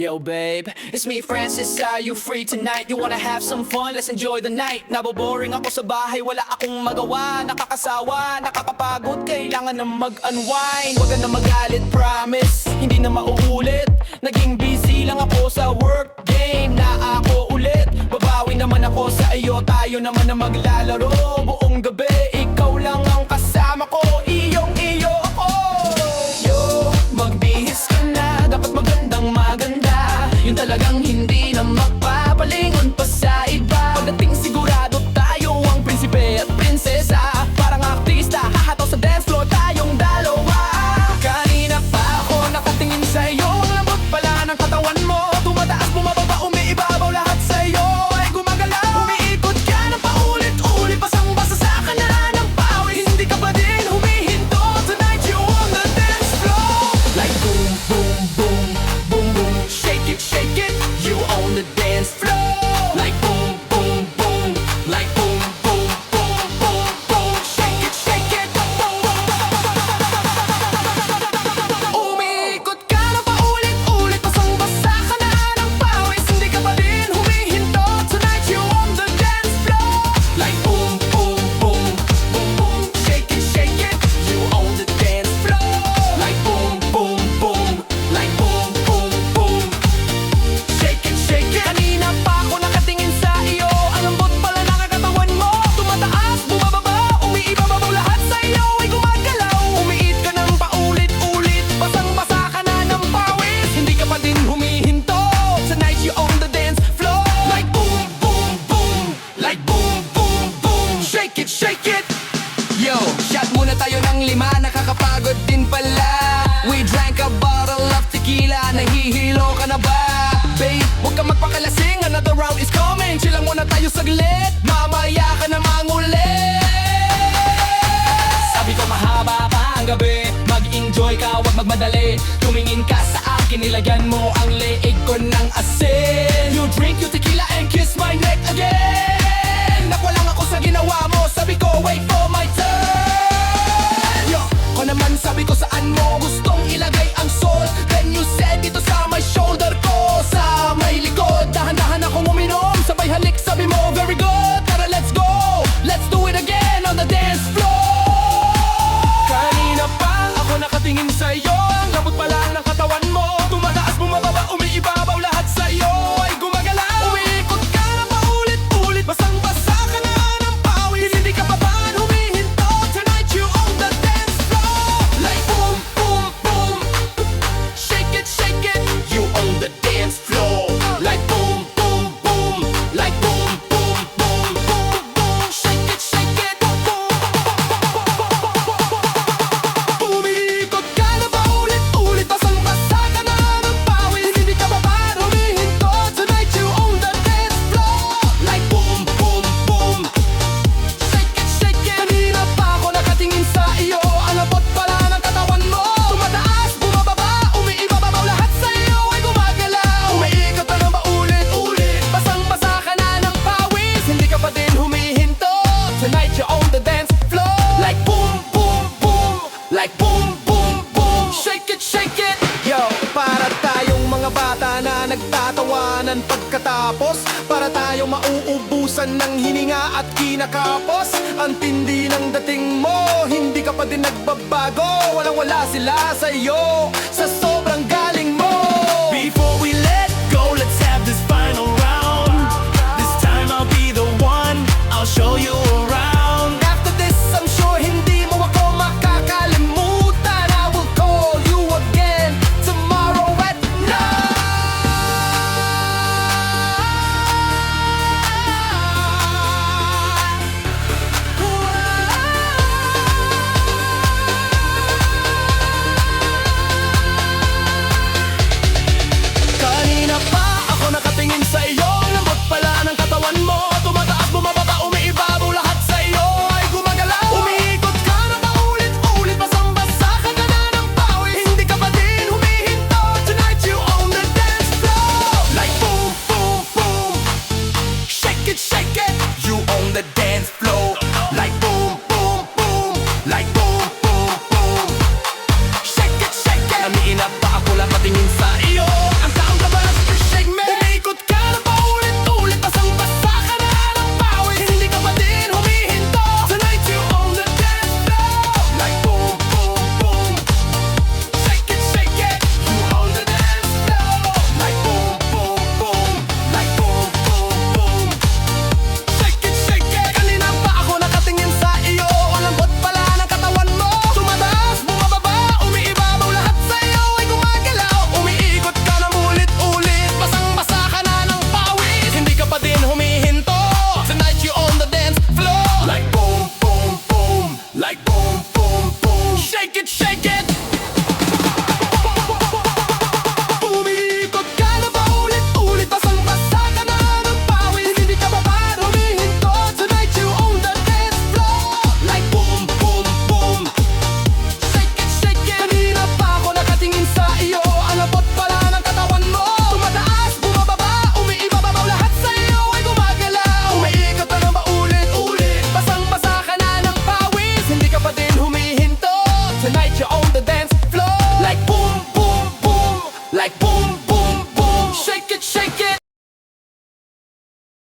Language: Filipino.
Yo babe, it's me Francis, are you free tonight? You wanna have some fun? Let's enjoy the night. Naboboring ako sa bahay, wala akong magawa. Nakakasawa, nakakapagod, kailangan na mag-unwind. Huwag ka na magalit, promise, hindi na mauulit. Naging busy lang ako sa work, game na ako ulit. Babawi naman ako sa iyo, tayo naman na maglalaro. Buong gabi, ikaw lang ang kasama ko, iyong-iyo ako. Yo, magbihis ka na, dapat magandang maganda. Yun talagang hindi na magpapalingon pa sa iba. Pagdating sigurado tayo ang prinsipe at prinsesa. Parang artista, hahataw sa dance floor tayong dalawa. Kanina pa ako nakatingin sa'yo, ang lambot pala ng katawan mo. Tumataas, bumababa, umiibabaw, lahat sa'yo ay gumagalaw. Umiikot ka na paulit-ulit, basang-basa sa kanan ng pawis. Hindi ka pa din humihinto, tonight you on the dance floor. Like boom, boom, boom, boom, boom, shake it, you on the dance floor. Like boom, boom, boom, like boom, boom, boom, boom, boom, shake it, umiikot ka na paulit-ulit, basang-basa ka na ng pawis. Hindi ka pa din humihinto, tonight you on the dance floor. Like boom, boom, boom, boom, boom, shake it, you on the dance floor. Like boom, boom, boom, like boom, boom, boom, shake it. Kanina pa ako nakatingin sa iyo, ang lambot pala ng katawan mo. Tumataas, bumababa, umiibabaw, lahat sa iyo ay gumagalaw. Umiit ka ng paulit-ulit, basang-basa ka na ng pawis. Hindi ka pa din humihinto, tonight you on the dance floor. Like boom, boom, boom, like boom, boom, boom, shake it. Yo, shot muna tayo ng 5, nakakapagod din pala. We drank a bottle of tequila, nahihilo ka na ba? Babe, huwag ka magpakalasing, another round is coming. Chill lang muna tayo saglit, mamaya ka na mangulit. Sabi ko mahaba pa ang gabi, mag-enjoy ka, huwag magmadali. Tumingin ka sa akin, nilagyan mo ang leeg ko ng asin. You drink your tequila and kiss my neck again. Nakwa lang ako sa ginawa mo, sabi ko wait for my turn. Yo, ko naman sabi ko saan mo gustong ilagay ang soul. Then you said dito sa my shoulder ko, sa may likod. Dahan-dahan akong uminom, sabay halik sabi mo very good. Tara let's go, let's do it again on the dance floor. Kanina pa ako nakatingin sa'yo, ang lambot pa lang ng katawan mo. Tumataas, bumababa, umiibabaw, lahat sa'yo ay gumagalaw. Umiikot ka na paulit-ulit, basang-basa ka na ng pawis. Hindi ka pa ba humihinto, tonight you on the dance floor. Like boom, boom, boom, shake it, you on the dance floor. Like boom, boom, boom, like boom, boom, boom, boom, boom, shake it. Umiikot ka na paulit-ulit, basang-basa ka na ng pawis. Hindi ka pa ba humihinto, tonight you on the dance floor. Like boom, boom, boom, shake it. Kanina pa ako nakatingin sa iyo, ang lambot pala ng katawan mo. Tumataas, bumababa, umiibabaw, lahat sa iyo ay gumagalaw. Umiikot ka na paulit-ulit, basang-basa ka na ng pawis. Hindi ka pa din humihinto, tonight you on the dance floor. Like boom, boom, boom, like boom, boom, boom, shake it. Yo, para tayong mga bata na nagtatawanan pagkatapos, para tayong mauubusan ng hininga at kinakapos. Ang tindi ng dating mo, hindi ka pa din nagbabago. Walang-wala sila sa iyo, sa sobrang galing mo. Before we let go, let's have this final round. This time I'll be the one, I'll show you around. After this, I'm sure hindi mo ako makakalimutan. I will call you again tomorrow at night. Like boom